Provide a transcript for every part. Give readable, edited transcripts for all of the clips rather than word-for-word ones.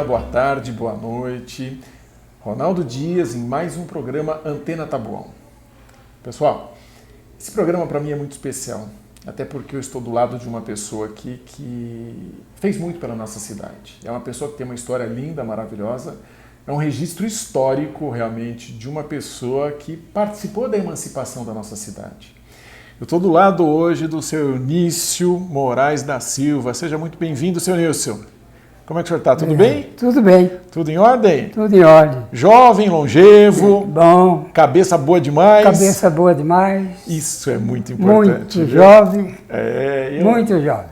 dia, boa tarde, boa noite. Ronaldo Dias em mais um programa Antena Taboão. Pessoal, esse programa para mim é muito especial, até porque eu estou do lado de uma pessoa aqui que fez muito pela nossa cidade. É uma pessoa que tem uma história linda, maravilhosa, é um registro histórico realmente de uma pessoa que participou da emancipação da nossa cidade. Eu estou do lado hoje do seu Eunício Moraes da Silva. Seja muito bem-vindo, seu Eunício. Como é que o senhor está? Tudo bem? Tudo bem. Tudo em ordem? Tudo em ordem. Jovem, longevo. Bom. Cabeça boa demais. Cabeça boa demais. Isso é muito importante. Muito jovem. Muito jovem.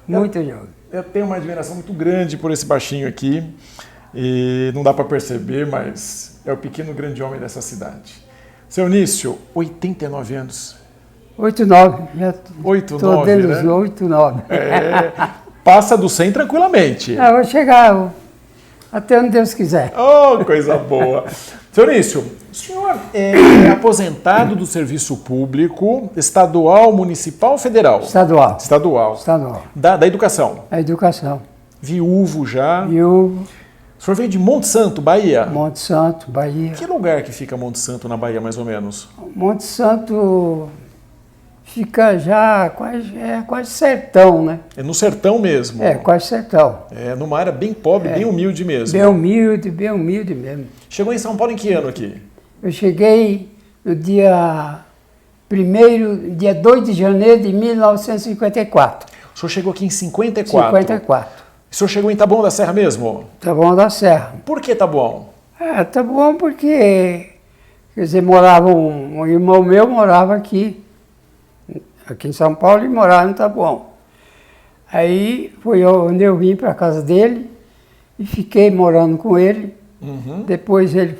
Muito jovem. Eu tenho uma admiração muito grande por esse baixinho aqui. E não dá para perceber, mas é o pequeno grande homem dessa cidade. Seu Eunício, 89 anos. 89. Já 89, estou dentro né? dos 89. Passa do 100 tranquilamente. Vou chegar até onde Deus quiser. Oh, coisa boa. Seu Eunício, o senhor é aposentado do serviço público estadual, municipal ou federal? Estadual. Estadual. Estadual. Da educação? A educação. Viúvo já? Viúvo. O senhor veio de Monte Santo, Bahia? Monte Santo, Bahia. Que lugar que fica Monte Santo na Bahia, mais ou menos? Monte Santo fica já quase sertão, né? É no sertão mesmo? Quase sertão. É numa área bem pobre, bem humilde mesmo. Bem humilde mesmo. Chegou em São Paulo em que ano aqui? Eu cheguei no dia 2 de janeiro de 1954. O senhor chegou aqui em 54? 54. O senhor chegou em Taboão da Serra mesmo? Taboão da Serra. Por que Taboão? Taboão porque, quer dizer, um irmão meu morava aqui em São Paulo, e morava em Taboão. Aí foi onde eu vim para a casa dele e fiquei morando com ele. Uhum. Depois ele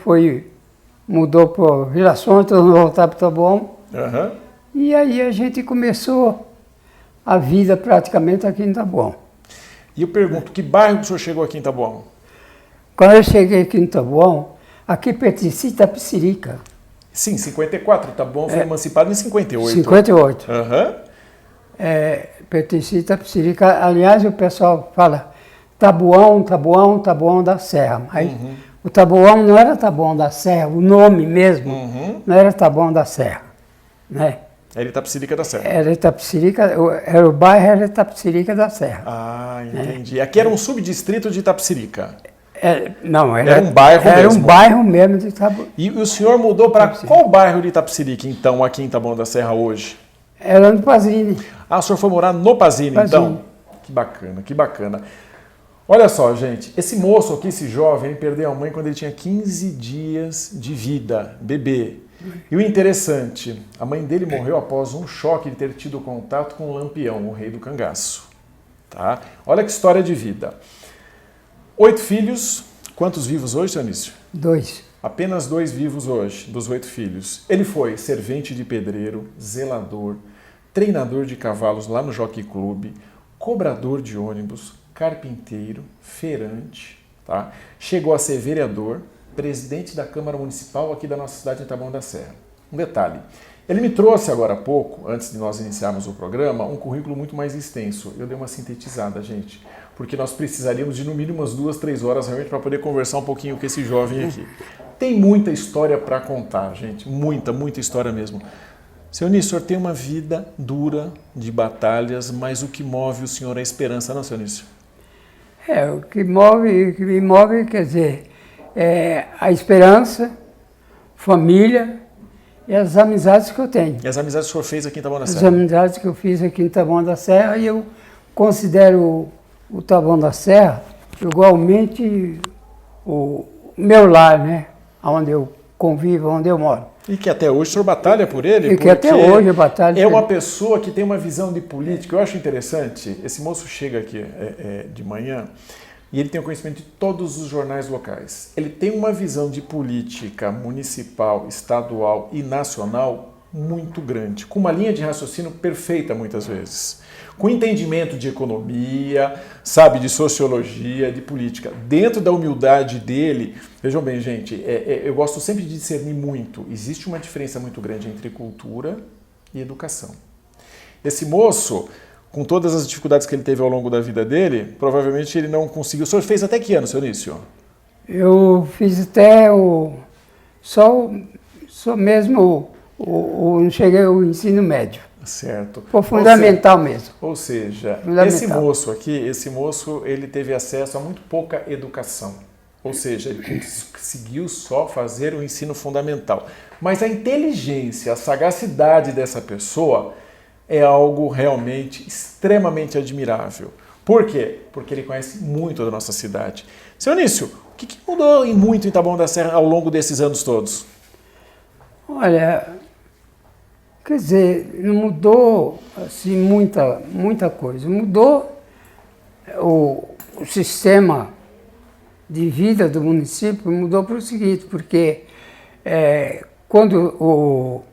mudou para Vila Sônia, tornou voltar para Taboão. Uhum. E aí a gente começou a vida praticamente aqui em Taboão. E eu pergunto, que bairro que o senhor chegou aqui em Taboão? Quando eu cheguei aqui em Taboão, aqui pertencia a Itapecerica. Sim, 54. Taboão foi emancipado em 58. 58. Uhum. Pertencia a Itapecerica. Aliás, o pessoal fala Taboão, Taboão, Taboão da Serra. Mas o Taboão não era Taboão da Serra, o nome mesmo não era Taboão da Serra, né? Era Itapecerica da Serra. Era Itapecerica, o bairro era Itapecerica da Serra. Ah, entendi. Aqui era um subdistrito de Itapecerica. Não, era um bairro mesmo. Era um bairro mesmo de Taboão. E o senhor mudou para qual bairro de Itapecerica, então, aqui em Taboão da Serra hoje? Era no Pazini. Ah, o senhor foi morar no Pazini, então? Que bacana, que bacana. Olha só, gente, esse moço aqui, esse jovem, ele perdeu a mãe quando ele tinha 15 dias de vida, bebê. E o interessante, a mãe dele morreu após um choque de ter tido contato com o Lampião, o rei do cangaço. Tá? Olha que história de vida. 8 filhos. Quantos vivos hoje, seu Eunício? 2. Apenas 2 vivos hoje, dos 8 filhos. Ele foi servente de pedreiro, zelador, treinador de cavalos lá no Jockey Club, cobrador de ônibus, carpinteiro, feirante, tá? Chegou a ser vereador, presidente da Câmara Municipal aqui da nossa cidade de Taboão da Serra. Um detalhe, ele me trouxe agora há pouco, antes de nós iniciarmos o programa, um currículo muito mais extenso. Eu dei uma sintetizada, gente, porque nós precisaríamos de no mínimo umas 2, 3 horas realmente para poder conversar um pouquinho com esse jovem aqui. Tem muita história para contar, gente, muita história mesmo. Seu Eunício, o senhor tem uma vida dura de batalhas, mas o que move o senhor é a esperança, não, seu Eunício? O que me move, quer dizer, a esperança, família e as amizades que eu tenho. E as amizades que o senhor fez aqui em Taboão da Serra? As amizades que eu fiz aqui em Taboão da Serra, e eu considero o Taboão da Serra igualmente o meu lar, né? Onde eu convivo, onde eu moro. E que até hoje o senhor batalha por ele? E que até hoje eu batalho por ele. É uma pessoa que tem uma visão de política. Eu acho interessante, esse moço chega aqui de manhã e ele tem o conhecimento de todos os jornais locais. Ele tem uma visão de política municipal, estadual e nacional muito grande, com uma linha de raciocínio perfeita muitas vezes, com entendimento de economia, sabe, de sociologia, de política. Dentro da humildade dele, vejam bem, gente, eu gosto sempre de discernir muito. Existe uma diferença muito grande entre cultura e educação. Esse moço, com todas as dificuldades que ele teve ao longo da vida dele, provavelmente ele não conseguiu. O senhor fez até que ano, seu Nício? Eu fiz até só mesmo não cheguei ao ensino médio. Certo. Foi fundamental mesmo. Ou seja, Fundamental. esse moço, ele teve acesso a muito pouca educação. Ou seja, ele conseguiu só fazer o ensino fundamental. Mas a inteligência, a sagacidade dessa pessoa é algo realmente extremamente admirável. Por quê? Porque ele conhece muito da nossa cidade. Seu Nício, o que mudou muito em Taboão da Serra ao longo desses anos todos? Olha, quer dizer, não mudou assim, muita coisa. Mudou o sistema de vida do município, mudou para o seguinte, porque quando o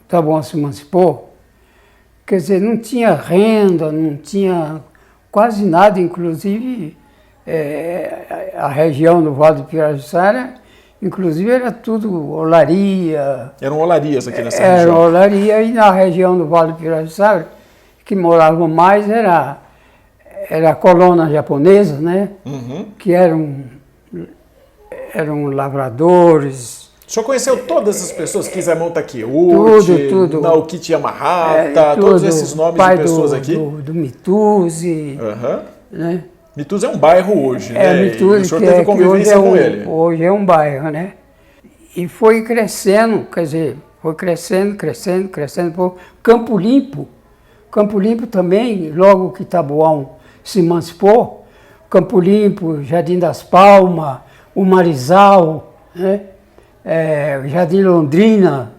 Taboão se emancipou, quer dizer, não tinha renda, não tinha quase nada, inclusive a região do Vale do Pirajussara, inclusive era tudo olaria. Eram olarias aqui nessa região. região. Era olaria, e na região do Vale do Pirajussara, que moravam mais era a colônia japonesa, né? Uhum. Que eram lavradores. O senhor conheceu todas as pessoas? Kizamon Takeuchi, Tudo. Naokichi Yamahata, todos esses nomes de pessoas aqui? Do Mituze, Uhum. né? Mituze é um bairro hoje, né? Mituze, e o senhor teve convivência com ele. Hoje é um bairro, né? E foi crescendo, quer dizer, foi crescendo. Campo Limpo também, logo que Taboão se emancipou, Campo Limpo, Jardim das Palmas, o Marizal, né? O Jardim Londrina,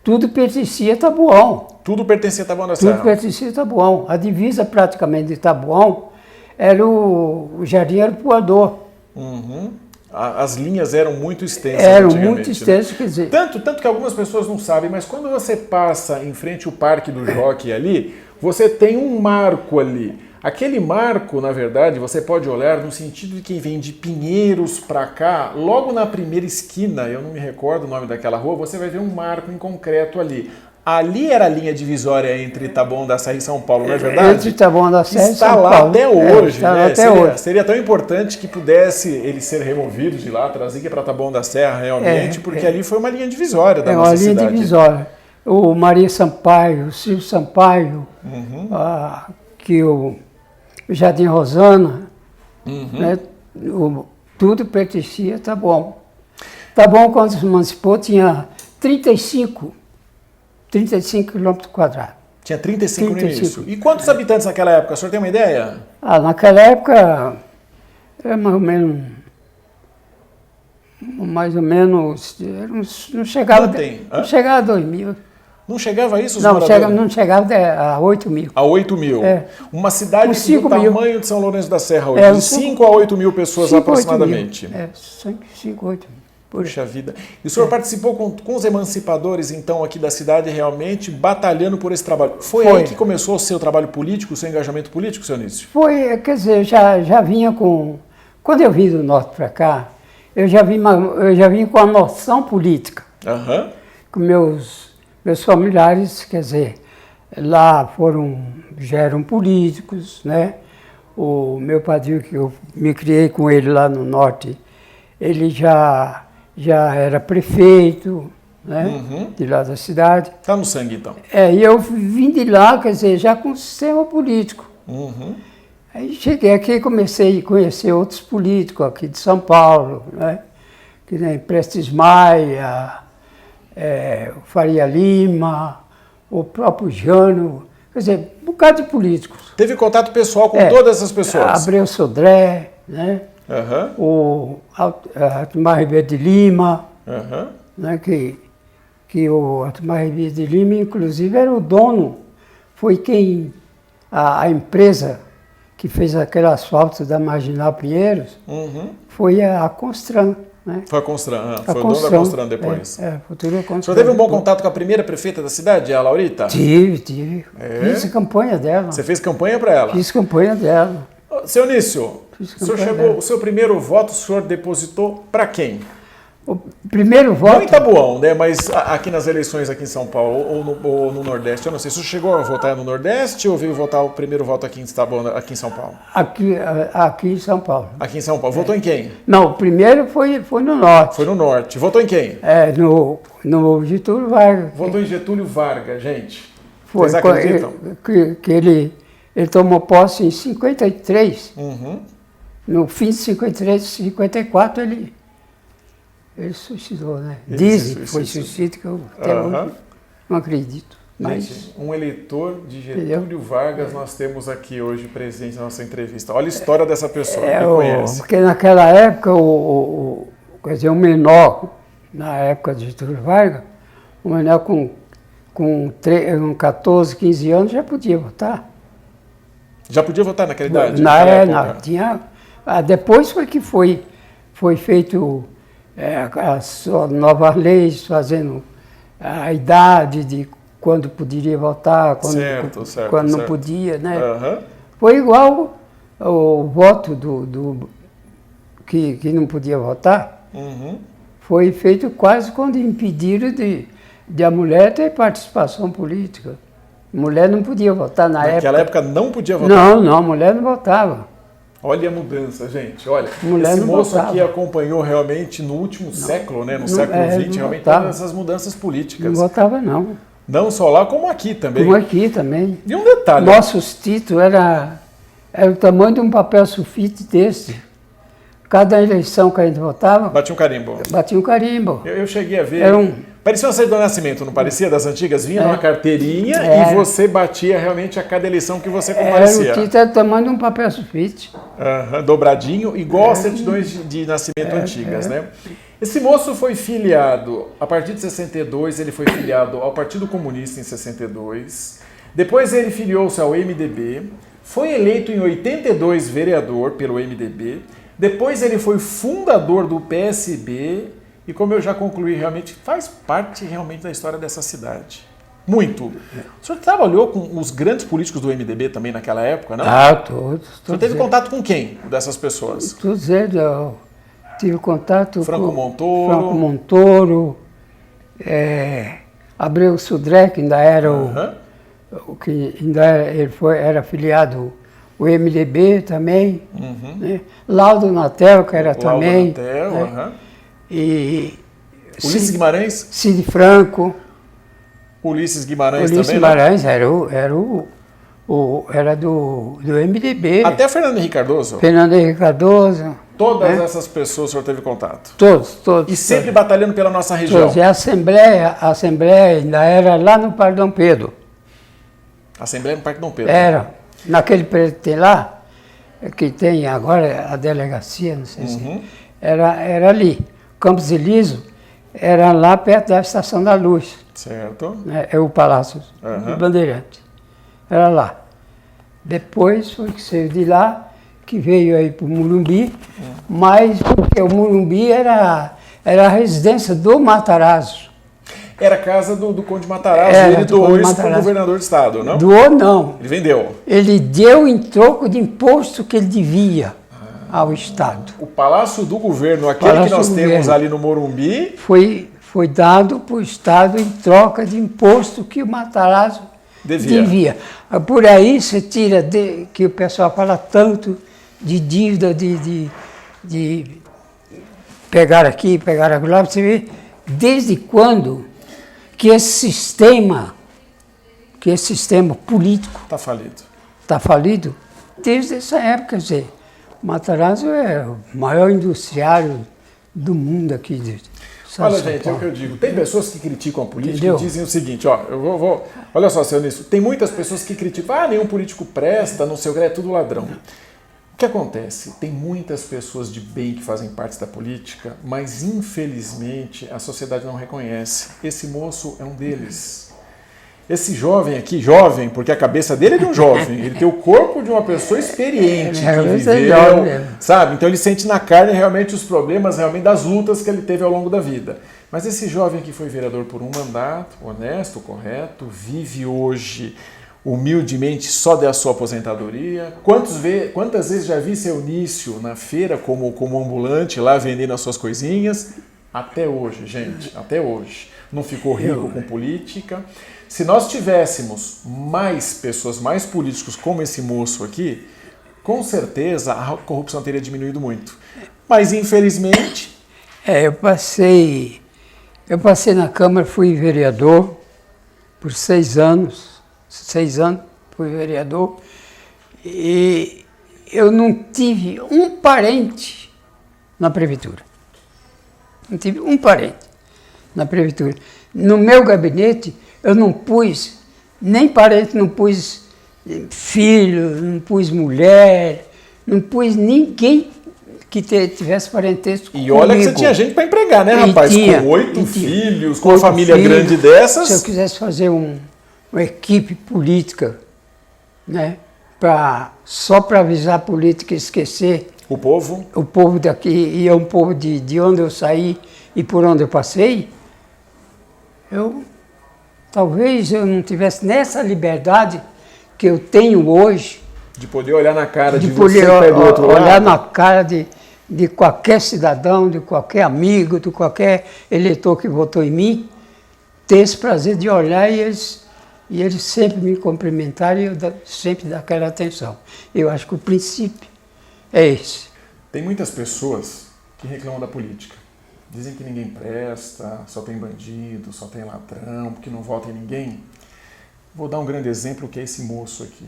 tudo pertencia a Taboão. Tudo pertencia a Taboão da Serra? Tudo pertencia a Taboão. A divisa praticamente de Taboão era o Jardim Arpoador. Uhum. As linhas eram muito extensas Eram antigamente, muito extensas, né? quer dizer... Tanto que algumas pessoas não sabem, mas quando você passa em frente ao Parque do Jockey ali, você tem um marco ali. Aquele marco, na verdade, você pode olhar no sentido de quem vem de Pinheiros para cá, logo na primeira esquina, eu não me recordo o nome daquela rua, você vai ver um marco em concreto ali. Ali era a linha divisória entre Taboão da Serra e São Paulo, não é verdade? Entre Taboão da Serra e São Está lá Paulo. até hoje, está né? lá até hoje. Seria tão importante que pudesse ele ser removido de lá, trazer aqui para Taboão da Serra realmente, porque ali foi uma linha divisória da nossa cidade. Uma linha divisória. O Maria Sampaio, o Silvio Sampaio, que o Jardim Rosana, né? Tudo pertencia a Taboão. Taboão, quando se emancipou, tinha 35 quilômetros quadrados. Tinha 35 no início. E quantos habitantes naquela época? O senhor tem uma ideia? Naquela época, era mais ou menos, não chegava a 2 mil. Não chegava a isso, os não, moradores? Não chegava a 8 mil. A 8 mil. Uma cidade do tamanho de São Lourenço da Serra hoje, de 5 a 8 mil pessoas aproximadamente. 5, 8 mil. Puxa vida. E o senhor participou com os emancipadores, então, aqui da cidade, realmente batalhando por esse trabalho. Foi aí que começou o seu trabalho político, o seu engajamento político, seu Nício? Foi, quer dizer, já vinha com... Quando eu vim do norte para cá, eu já vim com a noção política. Com meus familiares, quer dizer, lá já eram políticos, né? O meu padrinho, que eu me criei com ele lá no norte, ele já era prefeito, né? De lá da cidade. Está no sangue, então. E eu vim de lá, quer dizer, já com o sistema político. Aí cheguei aqui e comecei a conhecer outros políticos aqui de São Paulo, né? Que nem Prestes Maia, o Faria Lima, o próprio Jano, quer dizer, um bocado de políticos. Teve contato pessoal com todas essas pessoas? Abreu Sodré, né? O Atmar Ribeiro de Lima, né? Que o Atmar Ribeiro de Lima, inclusive, era o dono, foi quem, a empresa que fez aquele asfalto da Marginal Pinheiros, foi a Constran. Né? Foi a Constran, foi o dono da Constran depois. Futura Constran. O senhor teve um bom contato com a primeira prefeita da cidade, a Laurita? Tive. Fiz campanha dela. Você fez campanha para ela? Fiz campanha dela. Seu Nício, o seu primeiro voto, o senhor depositou para quem? O primeiro Não voto... em Taboão, né? Mas aqui nas eleições aqui em São Paulo ou no Nordeste. Eu não sei. Você chegou a votar no Nordeste ou veio votar o primeiro voto aqui em Taboão, aqui em São Paulo? Aqui em São Paulo. Aqui em São Paulo. Votou em quem? Não, o primeiro foi no Norte. Foi no Norte. Votou em quem? No Getúlio Vargas. Votou em Getúlio Vargas, gente. Foi, Vocês acreditam? que ele tomou posse em 53. Uhum. No fim de 53, 54, ele suicidou, né? Ele Dizem se que foi suicidou. suicídio, que eu até hoje não acredito. Mas, Gente, um eleitor de Getúlio Vargas nós temos aqui hoje presente na nossa entrevista. Olha a história dessa pessoa, quem conhece. porque naquela época, quer dizer, o menor, na época de Getúlio Vargas, o menor com 14, 15 anos já podia votar. Já podia votar naquela idade? Tinha. Depois foi que foi feito as novas leis, fazendo a idade de quando poderia votar, quando não podia, né? Uhum. Foi igual o voto que não podia votar, foi feito quase quando impediram de a mulher ter participação política. A mulher não podia votar Naquela época não podia votar? Não, a mulher não votava. Olha a mudança, gente. Olha, mulher esse moço votava. aqui acompanhou realmente no último século, né? No século XX, realmente todas essas mudanças políticas. Não votava, não. Não só lá, como aqui também. Como aqui também. E um detalhe. Nossos títulos era o tamanho de um papel sulfite desse. Cada eleição que a gente votava... Batia um carimbo. Batia um carimbo. Eu cheguei a ver... Parecia uma certidão de nascimento, não parecia? Das antigas? Vinha numa carteirinha e você batia realmente a cada eleição que você comparecia. O título era o tamanho de um papel sulfite. Dobradinho, igual as certidões de nascimento antigas, né? Esse moço foi filiado, a partir de 62, ele foi filiado ao Partido Comunista em 62. Depois ele filiou-se ao MDB. Foi eleito em 82 vereador pelo MDB. Depois ele foi fundador do PSB. E como eu já concluí, realmente faz parte realmente da história dessa cidade. Muito. O senhor trabalhou com os grandes políticos do MDB também naquela época, não? Todos. O senhor teve contato com quem dessas pessoas? Todos eles. Eu tive contato Franco com Montoro. Franco Montoro, Abreu Sudré, que ainda era era afiliado o MDB também. Né? Laudo Natel, que era também. Natel, né? E Ulisses Guimarães? Cid Franco. Ulisses Guimarães Ulisses também, Guimarães né? era do MDB. Até Fernando Henrique Cardoso? Fernando Henrique Cardoso. Todas essas pessoas o senhor teve contato? Todos. E sempre batalhando pela nossa região? Todos. E a Assembleia ainda era lá no Parque Dom Pedro. Assembleia no Parque Dom Pedro? Era. Naquele prédio que tem lá, que tem agora a delegacia, não sei se... Era ali. Campos Elísio era lá perto da Estação da Luz. Certo. Né? É o Palácio do Bandeirante. Era lá. Depois foi que saiu de lá, que veio aí para o Morumbi, mas porque o Morumbi era a residência do Matarazzo. Era a casa do Conde Matarazzo, ele doou isso para o governador do estado, não? Doou não. Ele vendeu? Ele deu em troco de imposto que ele devia ao Estado. O Palácio do Governo, aquele que nós temos ali no Morumbi... Foi dado para o Estado em troca de imposto que o Matarazzo devia. Por aí você tira, que o pessoal fala tanto de dívida, de pegar aqui, pegar lá, você vê desde quando que esse sistema político está falido. Desde essa época, quer dizer, Matarazzo é o maior industriário do mundo aqui. Olha, gente, é o que eu digo. Tem pessoas que criticam a política e dizem o seguinte, olha só, seu Nisso, tem muitas pessoas que criticam, nenhum político presta, não sei o que, é tudo ladrão. O que acontece? Tem muitas pessoas de bem que fazem parte da política, mas infelizmente a sociedade não reconhece. Esse moço é um deles. Esse jovem aqui, jovem, porque a cabeça dele é de um jovem, ele tem o corpo de uma pessoa experiente, que viveu, sabe? Então ele sente na carne realmente os problemas realmente das lutas que ele teve ao longo da vida. Mas esse jovem aqui foi vereador por um mandato, honesto, correto, vive hoje humildemente só da sua aposentadoria. Quantas vezes já vi seu Nício na feira como ambulante lá vendendo as suas coisinhas? Até hoje, gente, até hoje. Não ficou rico com política. Se nós tivéssemos mais pessoas, mais políticos como esse moço aqui, com certeza a corrupção teria diminuído muito. Mas, infelizmente... Eu passei na Câmara, fui vereador por 6 anos. 6 anos fui vereador. E eu não tive um parente na prefeitura. Não tive um parente na prefeitura. No meu gabinete, eu não pus nem parente, não pus filho, não pus mulher, não pus ninguém que tivesse parentesco comigo. E olha que você tinha gente para empregar, né, rapaz? Com 8 filhos, com uma família grande dessas. Se eu quisesse fazer uma equipe política, né, só para avisar a política e esquecer o povo daqui, e é um povo de onde eu saí e por onde eu passei, talvez eu não tivesse nessa liberdade que eu tenho hoje. De poder olhar na cara de você que tá do outro lado. Olhar na cara de qualquer cidadão, de qualquer amigo, de qualquer eleitor que votou em mim, ter esse prazer de olhar e eles sempre me cumprimentaram e eu sempre dar aquela atenção. Eu acho que o princípio é esse. Tem muitas pessoas que reclamam da política. Dizem que ninguém presta, só tem bandido, só tem ladrão, porque não vota em ninguém. Vou dar um grande exemplo que é esse moço aqui.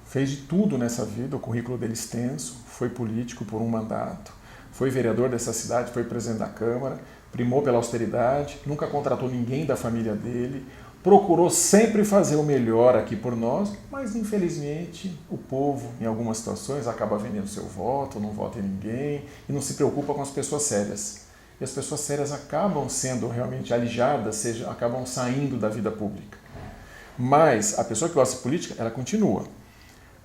Fez de tudo nessa vida, o currículo dele extenso, foi político por um mandato, foi vereador dessa cidade, foi presidente da Câmara, primou pela austeridade, nunca contratou ninguém da família dele, procurou sempre fazer o melhor aqui por nós, mas infelizmente o povo, em algumas situações, acaba vendendo seu voto, não vota em ninguém e não se preocupa com as pessoas sérias. E as pessoas sérias acabam sendo realmente alijadas, seja, acabam saindo da vida pública. Mas a pessoa que gosta de política, ela continua.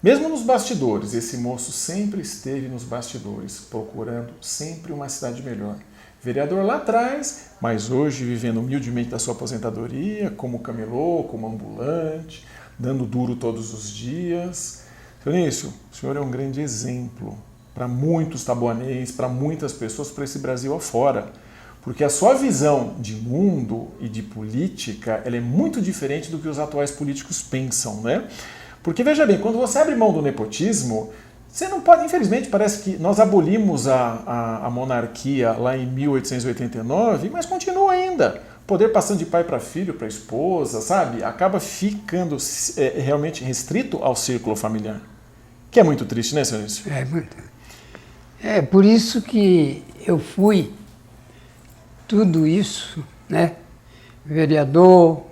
Mesmo nos bastidores, esse moço sempre esteve nos bastidores, procurando sempre uma cidade melhor. Vereador lá atrás, mas hoje vivendo humildemente da sua aposentadoria, como camelô, como ambulante, dando duro todos os dias. Seu Nício, o senhor é um grande exemplo para muitos taboanenses, para muitas pessoas, para esse Brasil afora. Porque a sua visão de mundo e de política, ela é muito diferente do que os atuais políticos pensam, né? Porque, veja bem, quando você abre mão do nepotismo, você não pode, infelizmente, parece que nós abolimos a monarquia lá em 1889, mas continua ainda. Poder passando de pai para filho, para esposa, sabe? Acaba ficando realmente restrito ao círculo familiar. Que é muito triste, né, senhor Nício? É por isso que eu fui tudo isso, né? Vereador,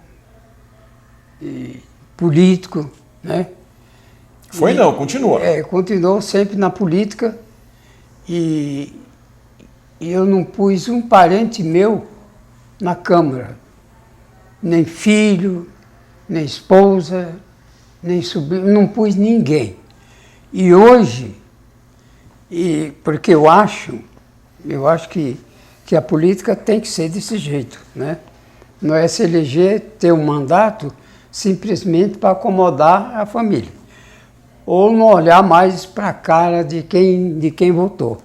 e político, né? Foi não, continua. Continuou sempre na política e eu não pus um parente meu na Câmara, nem filho, nem esposa, nem sobrinho, não pus ninguém. E hoje, porque eu acho que a política tem que ser desse jeito, né? Não é se eleger, ter um mandato simplesmente para acomodar a família. Ou não olhar mais para a cara de quem votou.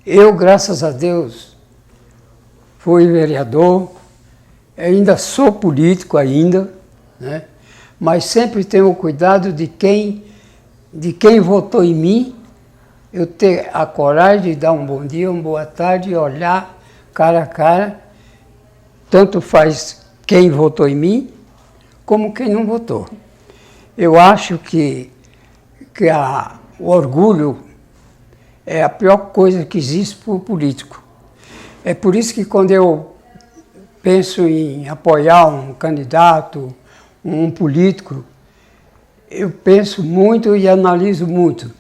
Eu, graças a Deus, fui vereador, ainda sou político ainda, né? Mas sempre tenho o cuidado de quem votou em mim, eu ter a coragem de dar um bom dia, uma boa tarde, olhar cara a cara, tanto faz quem votou em mim, como quem não votou. Eu acho que o orgulho é a pior coisa que existe para o político. É por isso que quando eu penso em apoiar um candidato, um político, eu penso muito e analiso muito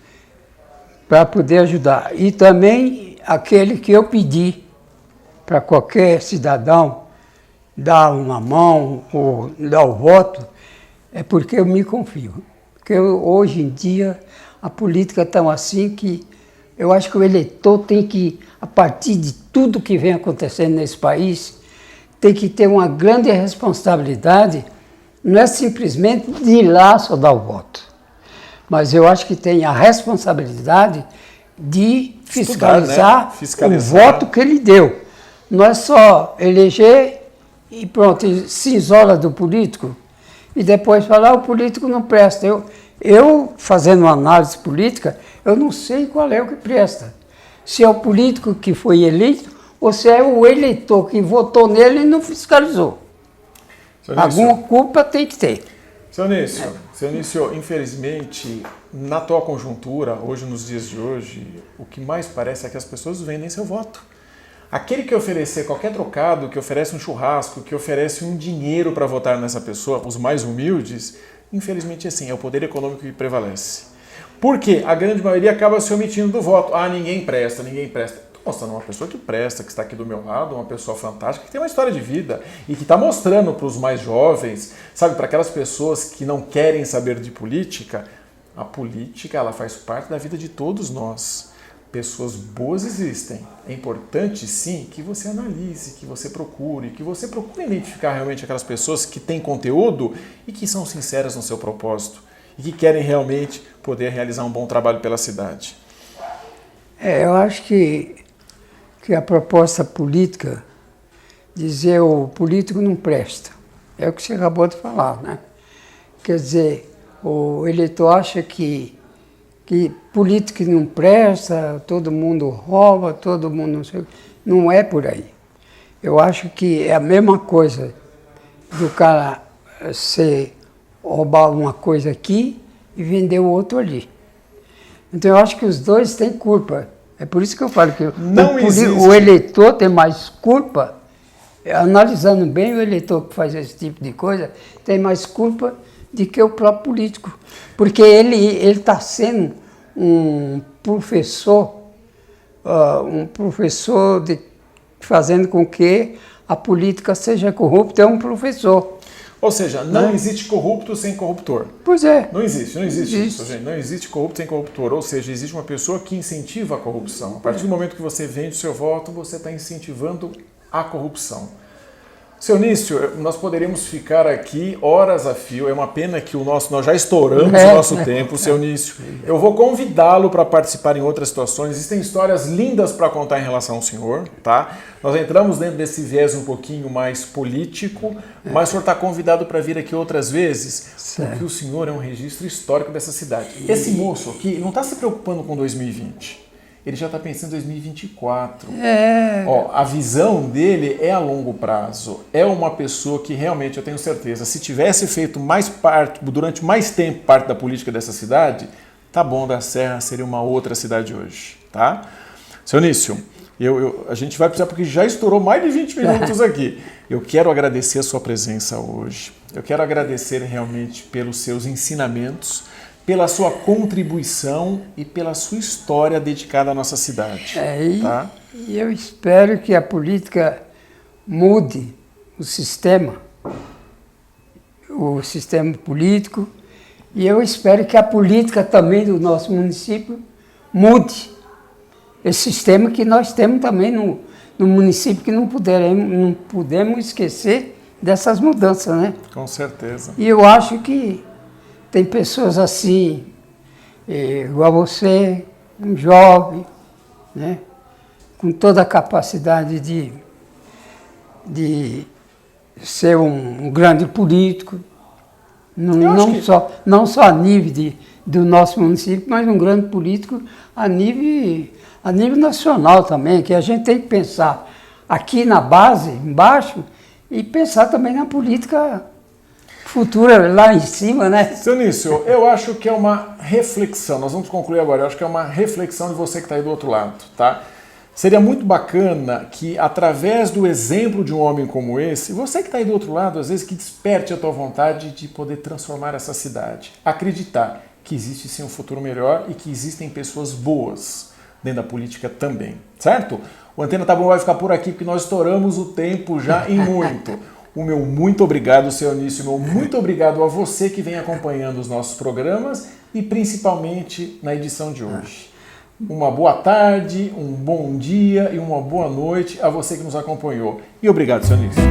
para poder ajudar. E também aquele que eu pedi para qualquer cidadão dar uma mão ou dar o voto, é porque eu me confio. Porque hoje em dia a política está assim que eu acho que o eleitor tem que, a partir de tudo que vem acontecendo nesse país, tem que ter uma grande responsabilidade, não é simplesmente de ir lá só dar o voto. Mas eu acho que tem a responsabilidade de Estudar, fiscalizar, né? Fiscalizar. o voto que ele deu. Não é só eleger e pronto, e se isola do político e depois falar o político não presta. Eu, fazendo uma análise política, eu não sei qual é o que presta. Se é o político que foi eleito ou se é o eleitor que votou nele e não fiscalizou. Alguma culpa tem que ter. Seu Nício, infelizmente, na atual conjuntura, hoje, nos dias de hoje, o que mais parece é que as pessoas vendem seu voto. Aquele que oferecer qualquer trocado, que oferece um churrasco, que oferece um dinheiro para votar nessa pessoa, os mais humildes, infelizmente assim, é o poder econômico que prevalece. Porque a grande maioria acaba se omitindo do voto. Ah, ninguém presta, ninguém presta. Estou mostrando uma pessoa que presta, que está aqui do meu lado, uma pessoa fantástica, que tem uma história de vida e que está mostrando para os mais jovens, sabe, para aquelas pessoas que não querem saber de política, a política ela faz parte da vida de todos nós. Pessoas boas existem. É importante, sim, que você analise, que você procure identificar realmente aquelas pessoas que têm conteúdo e que são sinceras no seu propósito e que querem realmente poder realizar um bom trabalho pela cidade. Eu acho que a proposta política, dizer o político não presta, é o que você acabou de falar, né? Quer dizer, o eleitor acha que política não presta, todo mundo rouba, todo mundo não sei. Não é por aí. Eu acho que é a mesma coisa do cara roubar uma coisa aqui e vender o outro ali. Então eu acho que os dois têm culpa. É por isso que eu falo que o eleitor tem mais culpa, analisando bem o eleitor que faz esse tipo de coisa, tem mais culpa do que o próprio político. Porque ele está sendo um professor fazendo com que a política seja corrupta, é um professor. Ou seja, não existe corrupto sem corruptor. Pois é. Não existe isso, gente. Não existe corrupto sem corruptor. Ou seja, existe uma pessoa que incentiva a corrupção. A partir do momento que você vende o seu voto, você está incentivando a corrupção. Seu Nício, nós poderíamos ficar aqui horas a fio, é uma pena que nós já estouramos o nosso tempo, seu Nício. Eu vou convidá-lo para participar em outras situações, existem histórias lindas para contar em relação ao senhor, tá? Nós entramos dentro desse viés um pouquinho mais político, mas o senhor está convidado para vir aqui outras vezes, porque o senhor é um registro histórico dessa cidade. Esse moço aqui não está se preocupando com 2020. Ele já está pensando em 2024. A visão dele é a longo prazo. É uma pessoa que realmente, eu tenho certeza, se tivesse feito durante mais tempo parte da política dessa cidade, Taboão da Serra seria uma outra cidade hoje, tá? Seu Nício, a gente vai precisar, porque já estourou mais de 20 minutos aqui. Eu quero agradecer a sua presença hoje. Eu quero agradecer realmente pelos seus ensinamentos, pela sua contribuição e pela sua história dedicada à nossa cidade. Tá? E eu espero que a política mude o sistema político, e eu espero que a política também do nosso município mude esse sistema que nós temos também no município, que não podemos esquecer dessas mudanças, né? Com certeza. E eu acho que tem pessoas assim, igual você, um jovem, né, com toda a capacidade de ser um grande político, não só a nível do nosso município, mas um grande político a nível nacional também, que a gente tem que pensar aqui na base, embaixo, e pensar também na política futura lá em cima, né? Seu Nício, eu acho que é uma reflexão, nós vamos concluir agora, eu acho que é uma reflexão de você que está aí do outro lado, tá? Seria muito bacana que, através do exemplo de um homem como esse, você que está aí do outro lado, às vezes que desperte a tua vontade de poder transformar essa cidade. Acreditar que existe sim um futuro melhor e que existem pessoas boas dentro da política também, certo? O Antena Taboão vai ficar por aqui porque nós estouramos o tempo já em muito. O meu muito obrigado, seu Nício, meu muito obrigado a você que vem acompanhando os nossos programas e principalmente na edição de hoje. Uma boa tarde, um bom dia e uma boa noite a você que nos acompanhou. E obrigado, seu Nício.